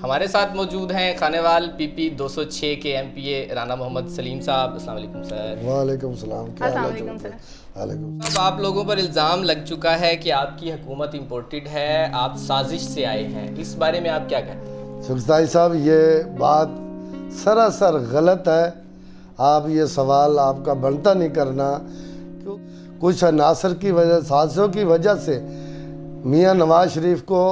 ہمارے ساتھ موجود ہیں خانیوال پی پی 206 کے ایم پی اے رانا محمد سلیم صاحب. السلام علیکم سر. وعلیکم السلام. کیا السلام حال علیکم سر. وعلیکم. اب آپ لوگوں پر الزام لگ چکا ہے کہ آپ کی حکومت امپورٹڈ ہے, آپ سازش سے آئے ہیں, اس بارے میں آپ کیا کہتے ہیں؟ چغتائی صاحب, یہ بات سراسر غلط ہے. آپ یہ سوال آپ کا بنتا نہیں کرنا. کچھ عناصر کی وجہ, سازشوں کی وجہ سے میاں نواز شریف کو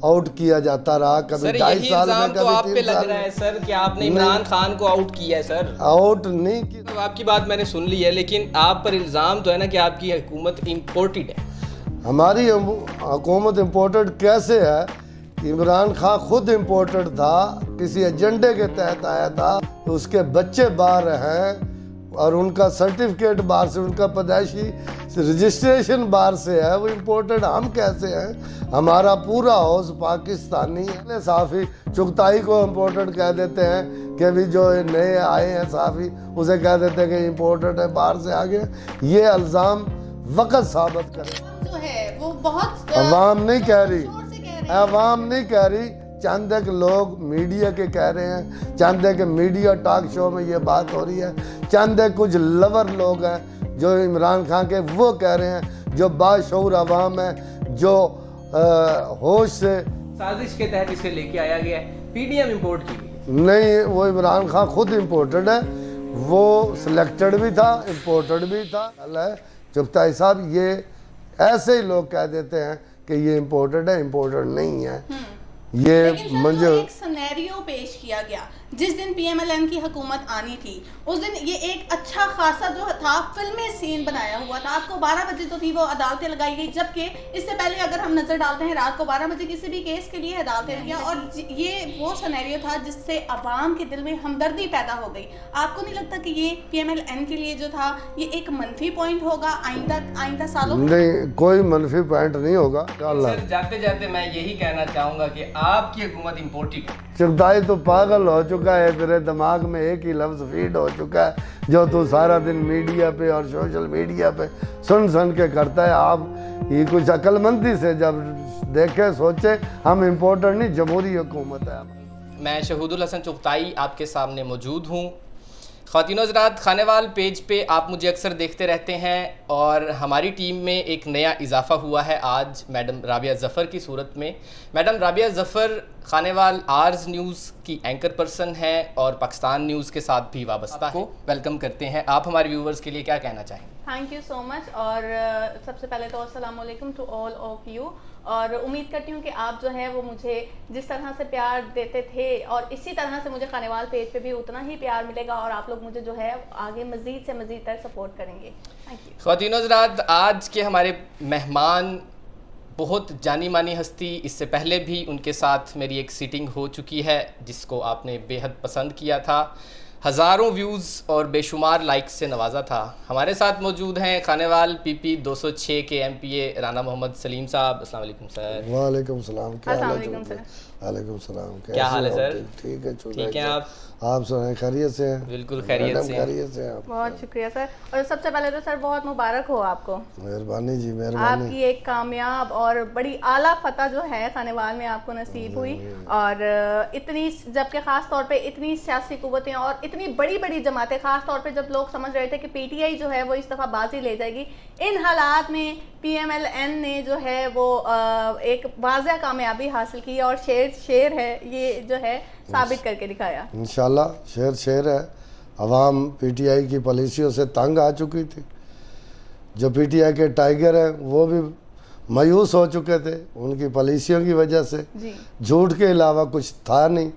آؤٹ کیا جاتا رہا. کبھی سر 2.5 یہی سال میں, الزام تو کبھی آپ پہ 3 لگ سال رہا ہے میں. سر کہ آپ نے عمران خان کو آؤٹ کیا ہے. سر آؤٹ نہیں کی. آپ کی بات میں نے سن لی ہے, لیکن آپ پر الزام تو ہے نا کہ آپ کی حکومت امپورٹڈ ہے. ہماری حکومت امپورٹڈ کیسے ہے؟ عمران خان خود امپورٹڈ تھا, کسی ایجنڈے کے تحت آیا تھا. اس کے بچے باہر ہیں اور ان کا سرٹیفکیٹ باہر سے, ان کا پیدائشی رجسٹریشن باہر سے ہے. وہ امپورٹڈ ہم کیسے ہیں؟ ہمارا پورا ہاؤس پاکستانی ہے. صحافی چغتائی کو امپورٹڈ کہہ دیتے ہیں کہ ابھی جو نئے آئے ہیں صحافی, اسے کہہ دیتے ہیں کہ امپورٹڈ ہے, باہر سے آگے. یہ الزام وقت ثابت کرے. جو ہے وہ بہت عوام نہیں کہہ رہی, زور سے کہہ رہے ہیں. عوام نہیں کہہ رہی, چند ایک لوگ میڈیا کے کہہ رہے ہیں, چند ایک میڈیا ٹاک شو میں یہ بات ہو رہی ہے. چند ایک کچھ لور لوگ ہیں جو عمران خان کے, وہ کہہ رہے ہیں. جو باشعور عوام ہے, جو ہوش سے, سازش کے تحت اسے لے کے آیا گیا ہے, پی ڈی ایم امپورٹ کی گئی. نہیں, وہ عمران خان خود امپورٹڈ ہے. وہ سلیکٹڈ بھی تھا, امپورٹڈ بھی تھا. چغتائی صاحب, یہ ایسے ہی لوگ کہہ دیتے ہیں کہ یہ امپورٹڈ ہے, امپورٹڈ نہیں ہے. یہ لیکن سر ایک سنیریو پیش کیا گیا جس دن پی ایم ایل این کی حکومت آنی تھی, اس دن یہ ایک اچھا خاصا جو تھا فلمی سین بنایا ہوا تھا. آپ کو 12 بجے تو تھی وہ عدالتیں لگائی گئی, جبکہ اس سے پہلے اگر ہم نظر ڈالتے ہیں رات کو 12 بجے کسی بھی کیس کے لیے عدالتیں لگی, اور یہ وہ سنیریو تھا جس سے عوام کے دل میں ہمدردی پیدا ہو گئی. آپ کو نہیں لگتا کہ یہ پی ایم ایل این کے لیے جو تھا یہ ایک منفی پوائنٹ ہوگا آئندہ سالوں میں؟ نہیں, کوئی منفی پوائنٹ نہیں ہوگا. سر جاتے جاتے میں یہی کہنا چاہوں گا کہ آپ کی حکومت امپورٹڈ ہے. چغتائی تو پاگل ہو چکا ہے, تیرے دماغ میں ایک ہی لفظ فیڈ ہو چکا ہے جو تو سارا دن میڈیا پہ اور سوشل میڈیا پہ سن کے کرتا ہے. آپ یہ کچھ عقل مندی سے جب دیکھے سوچے, ہم امپورٹنٹ نہیں, جمہوری حکومت ہے. میں شہود الحسن چغتائی آپ کے سامنے موجود ہوں. خواتین و حضرات, خانیوال پیج پہ آپ مجھے اکثر دیکھتے رہتے ہیں, اور ہماری ٹیم میں ایک نیا اضافہ ہوا ہے آج میڈم رابعہ ظفر کی صورت میں. میڈم رابعہ ظفر خانیوال آرز نیوز کی اینکر پرسن ہے اور پاکستان نیوز کے ساتھ بھی وابستہ کو ویلکم کرتے ہیں. آپ ہمارے ویورز کے لیے کیا کہنا چاہیں گے؟ تھینک یو سو مچ. اور سب سے پہلے تو السلام علیکم ٹو آل آف یو. اور امید کرتی ہوں کہ آپ جو ہے وہ مجھے جس طرح سے پیار دیتے تھے اور اسی طرح سے مجھے خانیوال پیج پہ بھی اتنا ہی پیار ملے گا, اور آپ لوگ مجھے جو ہے آگے مزید سے مزید تر سپورٹ کریں گے. Thank you. خواتین و حضرات, آج کے ہمارے مہمان بہت جانی مانی ہستی, اس سے پہلے بھی ان کے ساتھ میری ایک سیٹنگ ہو چکی ہے جس کو آپ نے بے حد پسند کیا تھا, ہزاروں ویوز اور بے شمار لائکس سے نوازا تھا. ہمارے ساتھ موجود ہیں خانیوال پی پی 206 کے ایم پی اے رانا محمد سلیم صاحب. السلام علیکم سر. وعلیکم السلام. کیا السلام حال علیکم سر. وعلیکم السلام. کیا حال ہے سر؟ ٹھیک ہے. ٹھیک ہیں آپ؟ آپ سنیں, خیریت سے ہیں؟ بالکل خیریت سے ہیں. خیریت سے ہیں آپ؟ بہت شکریہ سر. اور سب سے پہلے تو سر بہت مبارک ہو آپ کو. مہربانی جی, آپ مہربانی. کی ایک کامیاب اور بڑی اعلیٰ فتح جو ہے خانیوال میں آپ کو نصیب ہوئی, اور اتنی, جبکہ خاص طور پہ اتنی سیاسی قوتیں اور اتنی بڑی بڑی جماعتیں, خاص طور پہ جب لوگ سمجھ رہے تھے کہ پی ٹی آئی جو ہے وہ اس دفعہ بازی لے جائے گی, ان حالات میں پی ایم ایل این نے جو ہے وہ ایک واضح کامیابی حاصل کی, اور شیر ہے یہ جو ہے ثابت کر کے دکھایا. انشاءاللہ شیر ہے. عوام پی ٹی آئی کی پالیسیوں سے تنگ آ چکی تھی. جو پی ٹی آئی کے ٹائیگر ہیں وہ بھی مایوس ہو چکے تھے ان کی پالیسیوں کی وجہ سے. جی, جھوٹ کے علاوہ کچھ تھا نہیں,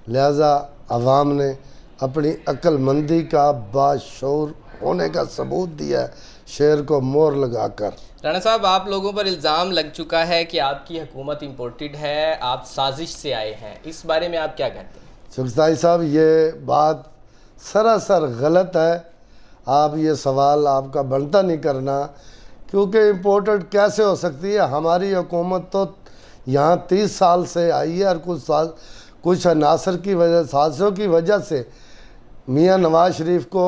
لہذا عوام نے اپنی عقل مندی کا, باشعور ہونے کا ثبوت دیا ہے شیر کو مور لگا کر. رانا صاحب, آپ لوگوں پر الزام لگ چکا ہے کہ آپ کی حکومت امپورٹڈ ہے, آپ سازش سے آئے ہیں, اس بارے میں آپ کیا کہتے ہیں؟ چغتائی صاحب, یہ بات سراسر غلط ہے. آپ یہ سوال آپ کا بنتا نہیں کرنا, کیونکہ امپورٹڈ کیسے ہو سکتی ہے؟ ہماری حکومت تو یہاں 30 سال سے آئی ہے, اور کچھ عناصر کی وجہ, سازشوں کی وجہ سے میاں نواز شریف کو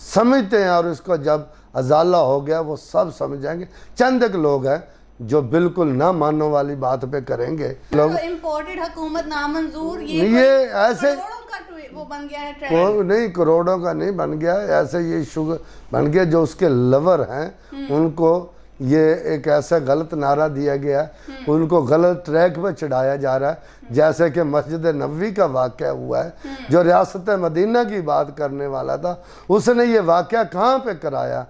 سمجھتے ہیں اور اس کو جب ازالہ ہو گیا وہ سب سمجھ جائیں گے. چند ایک لوگ ہیں جو بالکل نہ ماننے والی بات پہ کریں گے. لوگ امپورٹڈ حکومت نامنظور یہ ایسے وہ بن گیا ہے نہیں، کروڑوں کا نہیں بن گیا، ایسے یہ شوگر بن گیا. جو اس کے لور ہیں ان کو یہ ایک ایسا غلط نعرہ دیا گیا، ان کو غلط ٹریک پہ چڑھایا جا رہا ہے. جیسے کہ مسجد نبوی کا واقعہ ہوا ہے، جو ریاست مدینہ کی بات کرنے والا تھا اس نے یہ واقعہ کہاں پہ کرایا؟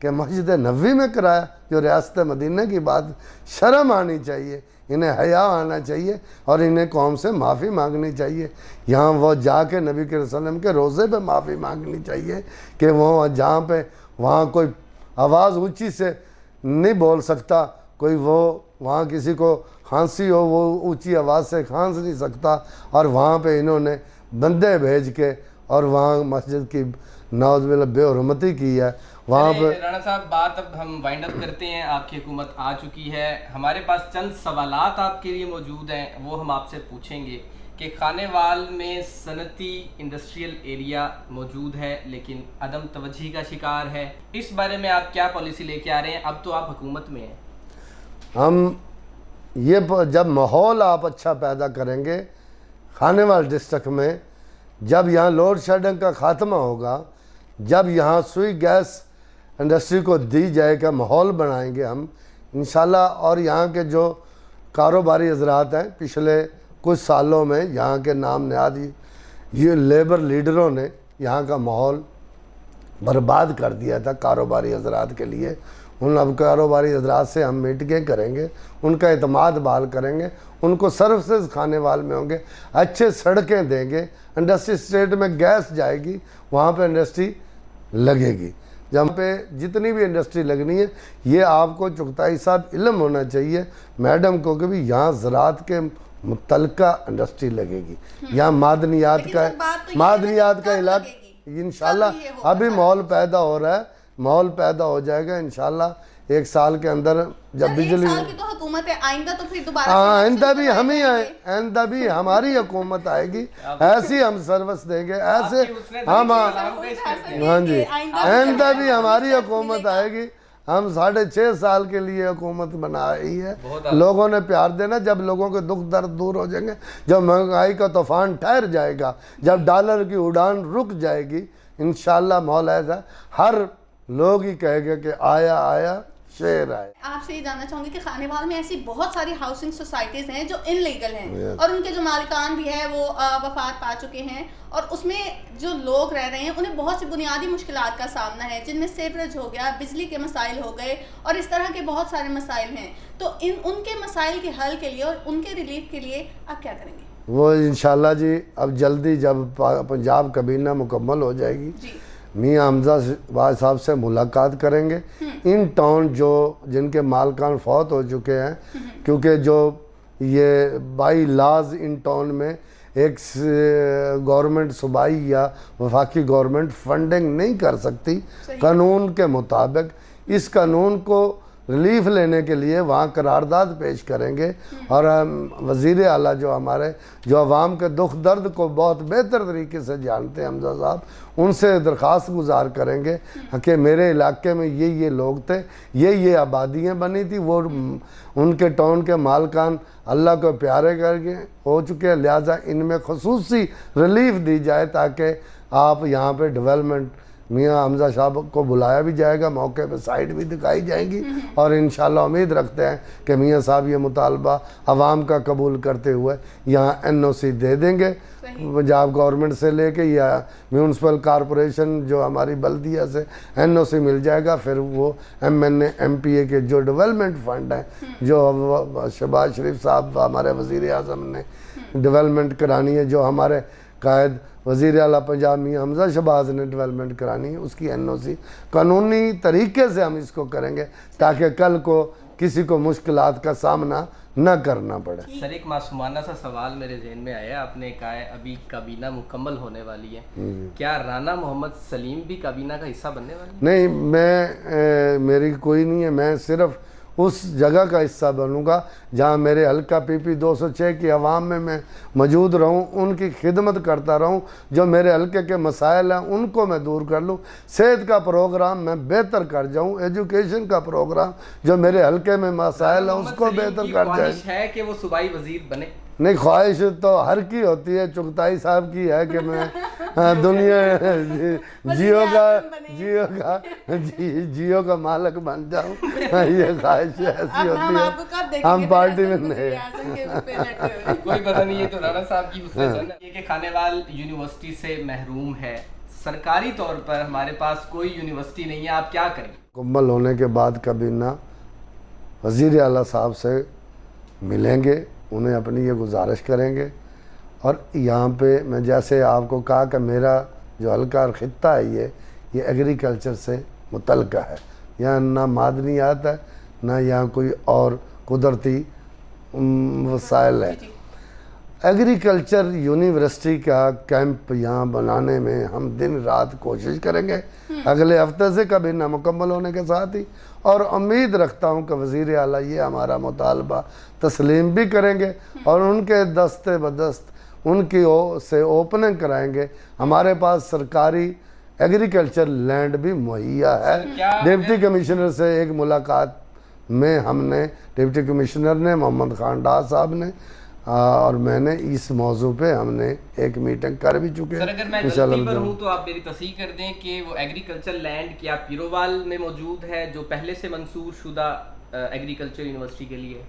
کہ مسجد نبوی میں کرایا. جو ریاست مدینہ کی بات، شرم آنی چاہیے، انہیں حیا آنا چاہیے اور انہیں قوم سے معافی مانگنی چاہیے. یہاں وہ جا کے نبی کے وسلم کے روزے پہ معافی مانگنی چاہیے کہ وہ جہاں پہ وہاں کوئی آواز اونچی سے نہیں بول سکتا، کوئی وہ وہاں کسی کو کھانسی ہو وہ اونچی آواز سے کھانس نہیں سکتا، اور وہاں پہ انہوں نے بندے بھیج کے اور وہاں مسجد کی نعوذ باللہ بے حرمتی کی ہے. وہاں پہ رانا صاحب بات اب ہم وائنڈ اپ کرتے ہیں. آپ کی حکومت آ چکی ہے، ہمارے پاس چند سوالات آپ کے لیے موجود ہیں، وہ ہم آپ سے پوچھیں گے کہ خانے وال میں صنعتی انڈسٹریل ایریا موجود ہے لیکن عدم توجہی کا شکار ہے. اس بارے میں آپ کیا پالیسی لے کے آ رہے ہیں؟ اب تو آپ حکومت میں ہیں. ہم یہ جب ماحول آپ اچھا پیدا کریں گے خانے وال ڈسٹرکٹ میں، جب یہاں لوڈ شیڈنگ کا خاتمہ ہوگا، جب یہاں سوئی گیس انڈسٹری کو دی جائے گا، ماحول بنائیں گے ہم انشاءاللہ. اور یہاں کے جو کاروباری حضرات ہیں، پچھلے کچھ سالوں میں یہاں کے نام نہاد یہ لیبر لیڈروں نے یہاں کا ماحول برباد کر دیا تھا کاروباری حضرات کے لیے. ان اب کاروباری حضرات سے ہم میٹنگیں کریں گے، ان کا اعتماد بحال کریں گے، ان کو سروسز خانے وال میں ہوں گے، اچھے سڑکیں دیں گے. انڈسٹری اسٹیٹ میں گیس جائے گی، وہاں پہ انڈسٹری لگے گی. جہاں پہ جتنی بھی انڈسٹری لگنی ہے، یہ آپ کو چغتائی صاحب علم ہونا چاہیے میڈم کو کہ بھی یہاں زراعت کے متعلقہ انڈسٹری لگے گی، یہاں معدنیات کا علاقہ. انشاءاللہ ابھی ماحول پیدا ہو رہا ہے، ماحول پیدا ہو جائے گا انشاءاللہ. 1 سال کے اندر جب بجلی آئندہ بھی ہم ہی آئیں، آئندہ بھی ہماری حکومت آئے گی، ایسی ہم سروس دیں گے، ایسے ہم ہاں جی آئندہ بھی ہماری حکومت آئے گی. ہم 6.5 سال کے لیے حکومت بنا رہی ہے. لوگوں نے پیار دینا. جب لوگوں کے دکھ درد دور ہو جائیں گے، جب مہنگائی کا طوفان ٹھہر جائے گا، جب ڈالر کی اڑان رک جائے گی، انشاءاللہ مولا ایسا ہر لوگ ہی کہے گا کہ آیا آیا شیر آئے. آپ سے یہ جاننا چاہوں گی کہ خانے وال میں ایسی بہت ساری ہاؤسنگ سوسائٹیز ہیں جو ان لیگل ہیں اور ان کے جو مالکان بھی ہیں وہ وفات پا چکے ہیں، اور اس میں جو لوگ رہ رہے ہیں انہیں بہت سی بنیادی مشکلات کا سامنا ہے، جن میں سیوریج ہو گیا، بجلی کے مسائل ہو گئے اور اس طرح کے بہت سارے مسائل ہیں. تو ان کے مسائل کے حل کے لیے اور ان کے ریلیف کے لیے آپ کیا کریں گے؟ وہ انشاءاللہ جی اب جلدی جب پنجاب کابینہ مکمل ہو جائے گی، میاں حمزہ واج صاحب سے ملاقات کریں گے. ان ٹاؤن جن کے مالکان فوت ہو چکے ہیں، کیونکہ جو یہ بائی لاز ان ٹاؤن میں ایک گورنمنٹ صوبائی یا وفاقی گورنمنٹ فنڈنگ نہیں کر سکتی قانون کے مطابق. اس قانون کو ریلیف لینے کے لیے وہاں قرارداد پیش کریں گے، اور وزیر اعلیٰ جو ہمارے جو عوام کے دکھ درد کو بہت بہتر طریقے سے جانتے ہیں حمزہ صاحب، ان سے درخواست گزار کریں گے کہ میرے علاقے میں یہ لوگ تھے، یہ آبادیاں بنی تھی، وہ ان کے ٹاؤن کے مالکان اللہ کو پیارے کر کے ہو چکے ہیں، لہٰذا ان میں خصوصی ریلیف دی جائے تاکہ آپ یہاں پہ ڈیولپمنٹ. میاں حمزہ صاحب کو بلایا بھی جائے گا، موقع پہ سائٹ بھی دکھائی جائیں گی، اور انشاءاللہ امید رکھتے ہیں کہ میاں صاحب یہ مطالبہ عوام کا قبول کرتے ہوئے یہاں NOC دے دیں گے. پنجاب گورنمنٹ سے لے کے یا میونسپل کارپوریشن جو ہماری بلدیہ سے NOC مل جائے گا. پھر وہ MNA MPA کے جو ڈیولپمنٹ فنڈ ہیں، جو شہباز شریف صاحب ہمارے وزیر اعظم نے ڈیولپمنٹ کرانی ہے، جو ہمارے قائد وزیر اعلیٰ پنجاب میاں حمزہ شہباز نے ڈیولپمنٹ کرانی ہے، اس کی NOC قانونی طریقے سے ہم اس کو کریں گے تاکہ کل کو کسی کو مشکلات کا سامنا نہ کرنا پڑے. سر ایک معصومانہ سا سوال میرے ذہن میں آیا. آپ نے کہا ہے ابھی کابینہ مکمل ہونے والی ہے، کیا رانا محمد سلیم بھی کابینہ کا حصہ بننے والی ہے؟ نہیں، میری کوئی نہیں ہے. میں صرف اس جگہ کا حصہ بنوں گا جہاں میرے حلقہ PP 206 کی عوام میں موجود رہوں، ان کی خدمت کرتا رہوں، جو میرے حلقے کے مسائل ہیں ان کو میں دور کر لوں، صحت کا پروگرام میں بہتر کر جاؤں، ایجوکیشن کا پروگرام جو میرے حلقے میں مسائل ہیں اس کو بہتر کر جائیں۔ خواہش ہے کہ وہ صوبائی وزیر بنے؟ نہیں، خواہش تو ہر کی ہوتی ہے، چغتائی صاحب کی ہے کہ میں دنیا جیو کا مالک بن جاؤں، یہ خواہش ایسی ہوتی ہے، ہم پارٹی میں نہیں۔ کوئی پتہ نہیں، یہ تو رانا صاحب کی وجہ ہے کہ کھانیوال یونیورسٹی سے محروم ہے، سرکاری طور پر ہمارے پاس کوئی یونیورسٹی نہیں ہے، آپ کیا کریں؟ مکمل ہونے کے بعد کبھی نہ وزیر اعلیٰ صاحب سے ملیں گے، انہیں اپنی یہ گزارش کریں گے، اور یہاں پہ میں جیسے آپ کو کہا کہ میرا جو حلقہ اور خطہ ہے یہ ایگریکلچر سے متعلقہ ہے، یہاں نہ معدنیات ہے نہ یہاں کوئی اور قدرتی وسائل ہے۔ ایگریکلچر یونیورسٹی کا کیمپ یہاں بنانے میں ہم دن رات کوشش کریں گے، اگلے ہفتے سے کبھی نہ مکمل ہونے کے ساتھ ہی، اور امید رکھتا ہوں کہ وزیر اعلیٰ یہ ہمارا مطالبہ تسلیم بھی کریں گے اور ان کے دست بدست ان کی سے اوپننگ کرائیں گے۔ ہمارے پاس سرکاری ایگریکلچر لینڈ بھی مہیا ہے۔ ڈپٹی کمشنر سے ایک ملاقات میں ہم نے، ڈپٹی کمشنر نے، محمد خان ڈار صاحب نے اور میں نے اس موضوع پہ ہم نے ایک میٹنگ کر بھی چکے ہیں۔ سر اگر میں غلطی پر ہوں تو آپ میری تصحیح کر دیں کہ وہ ایگریکلچر لینڈ کیا پیروال میں موجود ہے جو پہلے سے منظور شدہ ایگریکلچر یونیورسٹی کے لیے؟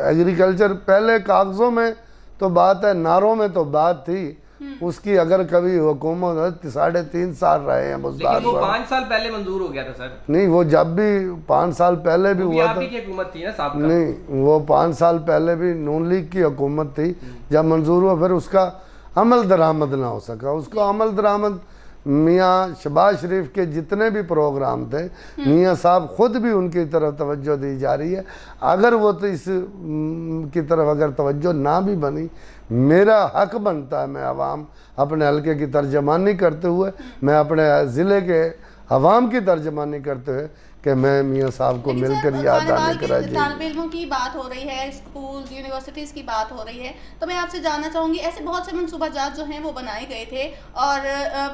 ایگریکلچر پہلے کاغذوں میں تو بات ہے، نعروں میں تو بات تھی، اس کی اگر کبھی حکومت 3.5 سال رہے ہیں، لیکن وہ 5 سال پہلے منظور ہو گیا تھا سر۔ نہیں، وہ جب بھی 5 سال پہلے بھی ہوا آپ ہی کی حکومت تھی نا صاحب؟ نہیں، وہ 5 سال پہلے بھی نون لیگ کی حکومت تھی، جب منظور ہوا پھر اس کا عمل درآمد نہ ہو سکا۔ اس کو عمل درآمد میاں شہباز شریف کے جتنے بھی پروگرام تھے، میاں صاحب خود بھی ان کی طرف توجہ دی جا رہی ہے، اگر وہ تو اس کی طرف اگر توجہ نہ بھی بنی، میرا حق بنتا ہے، میں عوام اپنے حلقے کی ترجمانی کرتے ہوئے، میں اپنے ضلع کے عوام کی ترجمانی کرتے ہوئے کہ میں میاں صاحب کو مل کر یہ ادا کرائی جائے۔ طالب علموں کی بات ہو رہی ہے، اسکول یونیورسٹیز کی بات ہو رہی ہے، تو میں آپ سے جاننا چاہوں گی ایسے بہت سے منصوبہ جات جو ہیں وہ بنائے گئے تھے اور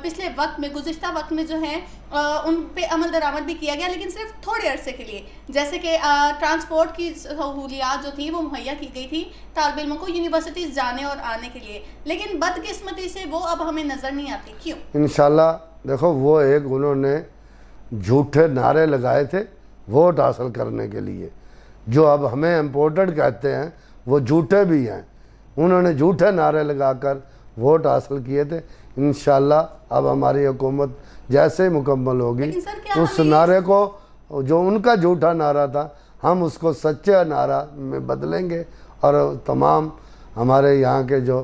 پچھلے وقت میں، گزشتہ وقت میں جو ہیں ان پہ عمل درآمد بھی کیا گیا، لیکن صرف تھوڑے عرصے کے لیے، جیسے کہ ٹرانسپورٹ کی سہولیات جو تھی وہ مہیا کی گئی تھی طالب علموں کو یونیورسٹیز جانے اور آنے کے لیے، لیکن بدقسمتی سے وہ اب ہمیں نظر نہیں آتی، کیوں؟ انشاءاللہ دیکھو، وہ ایک انہوں نے جھوٹے نعرے لگائے تھے ووٹ حاصل کرنے کے لیے، جو اب ہمیں امپورٹڈ کہتے ہیں وہ جھوٹے بھی ہیں، انہوں نے جھوٹے نعرے لگا کر ووٹ حاصل کیے تھے۔ انشاءاللہ اب ہماری حکومت جیسے مکمل ہوگی اس نعرے کو، جو ان کا جھوٹا نعرہ تھا، ہم اس کو سچے نعرہ میں بدلیں گے اور تمام ہمارے یہاں کے جو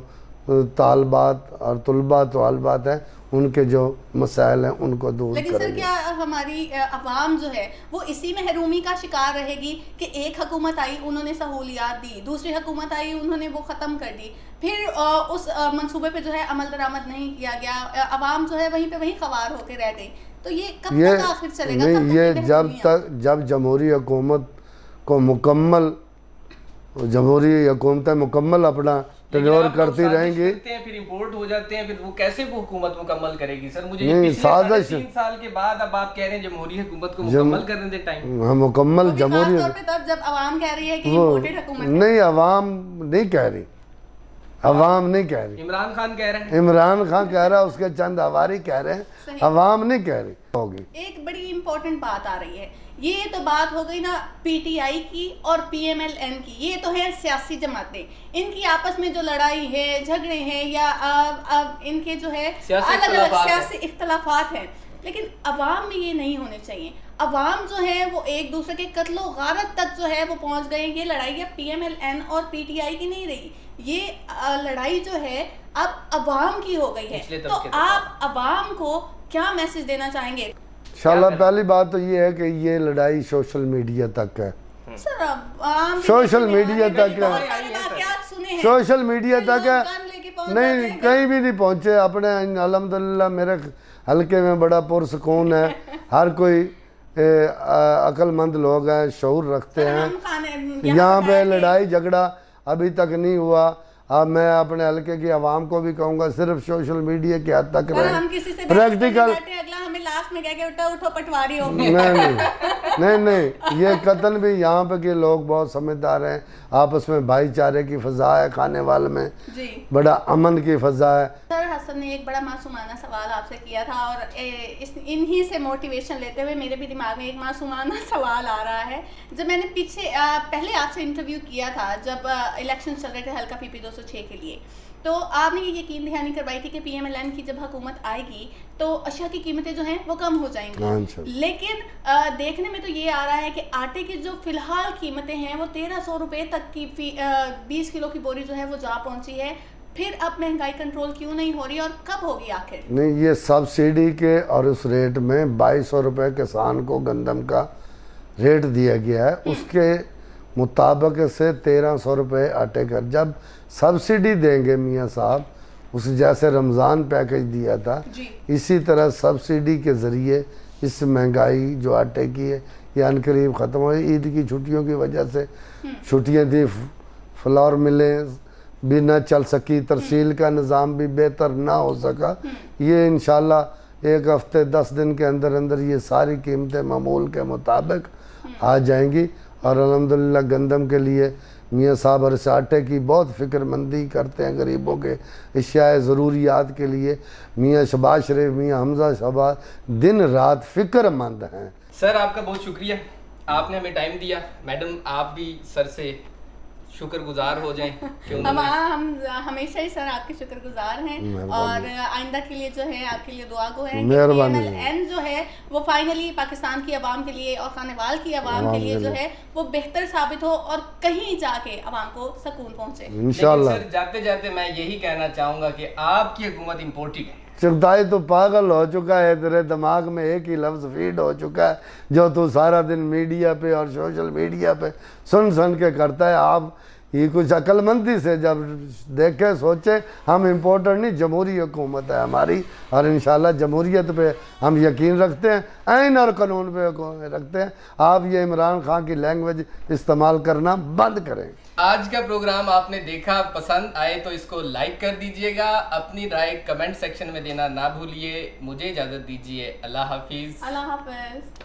طالبات اور طالبات ہیں ان کے جو مسائل ہیں ان کو دور کریں گے۔ لیکن سر کیا ہماری عوام جو ہے وہ اسی محرومی کا شکار رہے گی کہ ایک حکومت آئی انہوں نے سہولیات دی، دوسری حکومت آئی انہوں نے وہ ختم کر دی، پھر اس منصوبے پہ جو ہے عمل درآمد نہیں کیا گیا، عوام جو ہے وہیں پہ وہیں خوار ہو کے رہ گئی، تو یہ کب تک آخر چلے گا؟ یہ جب جمہوری حکومت کو مکمل، جمہوری حکومتیں مکمل اپنا ٹینیور کرتی رہیں گی، پھر امپورٹ ہو جاتے ہیں، پھر وہ کیسے وہ حکومت مکمل کرے گی؟ سر مجھے نہیں، سازش 3 سال کے بعد اب آپ کہہ رہے ہیں جمہوری حکومت کو مکمل کرنے دے ٹائم، مکمل جمہوری، جب عوام کہہ رہی ہے کہ امپورٹڈ حکومت نہیں، عوام نہیں کہہ رہی، عوام نہیں کہہ رہی، عمران خان کہہ رہے ہیں، عمران خان کہہ رہا ہے، اس کے چند ہواری کہہ رہے ہیں، عوام نہیں کہہ رہی ہوگی۔ ایک بڑی امپورٹنٹ بات آ رہی ہے، یہ تو بات ہو گئی نا پی ٹی آئی کی اور PMLN کی، یہ تو ہے سیاسی جماعتیں، ان کی آپس میں جو لڑائی ہے، جھگڑے ہیں یا ان کے جو ہے الگ الگ سیاسی اختلافات ہیں، لیکن عوام میں یہ نہیں ہونے چاہیے۔ عوام جو ہے وہ ایک دوسرے کے قتل و غارت تک جو ہے وہ پہنچ گئے، یہ لڑائی ہے PMLN اور PTI کی نہیں رہی، یہ لڑائی جو ہے اب عوام کی ہو گئی ہے، تو آپ عوام کو کیا میسج دینا چاہیں گے؟ انشاءاللہ پہلی بات تو یہ ہے کہ یہ لڑائی سوشل میڈیا تک ہے، سوشل میڈیا تک ہے، سوشل میڈیا تک ہے، نہیں کہیں بھی نہیں پہنچے۔ اپنے الحمدللہ میرے حلقے میں بڑا پرسکون ہے، ہر کوئی عقل مند لوگ ہیں, شعور رکھتے ہیں. یہاں پہ لڑائی جھگڑا ابھی تک نہیں ہوا. اب میں اپنے حلقے کی عوام کو بھی کہوں گا صرف سوشل میڈیا کی حد تک رہیں, پریکٹیکل. نہیں, یہ قطن بھی یہاں پہ کے لوگ بہت سمجھدار ہیں. آپس میں بھائی چارے کی فضا ہے, کھانے والے میں بڑا امن کی فضا ہے. سر حسن نے ایک بڑا معصومانہ سوال آپ سے کیا تھا, اور انہی سے موٹیویشن لیتے ہوئے میرے بھی دماغ میں ایک معصومانہ سوال آ رہا ہے. جب میں نے پہلے آپ سے انٹرویو کیا تھا جب الیکشن چل رہے تھے حلقہ پی پی 206 کے لیے, تو آپ نے یہ یقین دہانی کروائی تھی کہ پی ایم ایل این کی جب حکومت آئے گی تو اشیاء کی قیمتیں جو ہیں وہ کم ہو جائیں گی. لیکن دیکھنے میں تو یہ آ رہا ہے کہ آٹے کی جو فی الحال قیمتیں ہیں وہ 1300 روپے تک کی 20 کلو کی بوری جو ہے وہ جا پہنچی ہے. پھر اب مہنگائی کنٹرول کیوں نہیں ہو رہی اور کب ہوگی آخر؟ نہیں, یہ سبسڈی کے اور اس ریٹ میں 2200 روپے کسان کو گندم کا ریٹ دیا گیا ہے, اس کے مطابق سے 1300 روپے آٹے کا. جب سبسڈی دیں گے میاں صاحب, اس جیسے رمضان پیکج دیا تھا اسی طرح سبسڈی کے ذریعے اس مہنگائی جو آٹے کی ہے یہ عنقریب ختم ہو. عید کی چھٹیوں کی وجہ سے چھٹیاں تھیں, فلاور ملیں بھی نہ چل سکی, ترسیل کا نظام بھی بہتر نہ ہو سکا. یہ انشاءاللہ 1 ہفتے 10 دن کے اندر اندر یہ ساری قیمتیں معمول کے مطابق آ جائیں گی. اور الحمدللہ گندم کے لیے میاں صاحب اور اس آٹے کی بہت فکر مندی کرتے ہیں غریبوں کے اشیاء ضروریات کے لیے. میاں شہباز شریف, میاں حمزہ شہباز دن رات فکر مند ہیں. سر آپ کا بہت شکریہ, آپ نے ہمیں ٹائم دیا. میڈم آپ بھی سر سے شکر گزار ہو جائیں. ہم ہمیشہ ہی سر آپ کے شکر گزار ہیں, اور آئندہ کے لیے جو ہے آپ کے لیے دعا گو ہیں کہ پی ایم ایل این جو ہے وہ فائنلی پاکستان کی عوام کے لیے اور خانے وال کی عوام کے لیے جو ہے وہ بہتر ثابت ہو اور کہیں جا کے عوام کو سکون پہنچے انشاءاللہ. سر جاتے جاتے میں یہی کہنا چاہوں گا کہ آپ کی حکومت امپورٹڈ ہے. چغتائی تو پاگل ہو چکا ہے, تیرے دماغ میں ایک ہی لفظ فیڈ ہو چکا ہے جو تو سارا دن میڈیا پہ اور سوشل میڈیا پہ سن کے کرتا ہے. آپ یہ کچھ عقل مندی سے جب دیکھے سوچے, ہم امپورٹنٹ نہیں, جمہوری حکومت ہے ہماری, اور انشاءاللہ جمہوریت پہ ہم یقین رکھتے ہیں, آئین اور قانون پہ رکھتے ہیں. آپ یہ عمران خان کی لینگویج استعمال کرنا بند کریں. آج کا پروگرام آپ نے دیکھا, پسند آئے تو اس کو لائک کر دیجئے گا, اپنی رائے کمنٹ سیکشن میں دینا نہ بھولیے. مجھے اجازت دیجیے, اللہ حافظ. اللہ حافظ.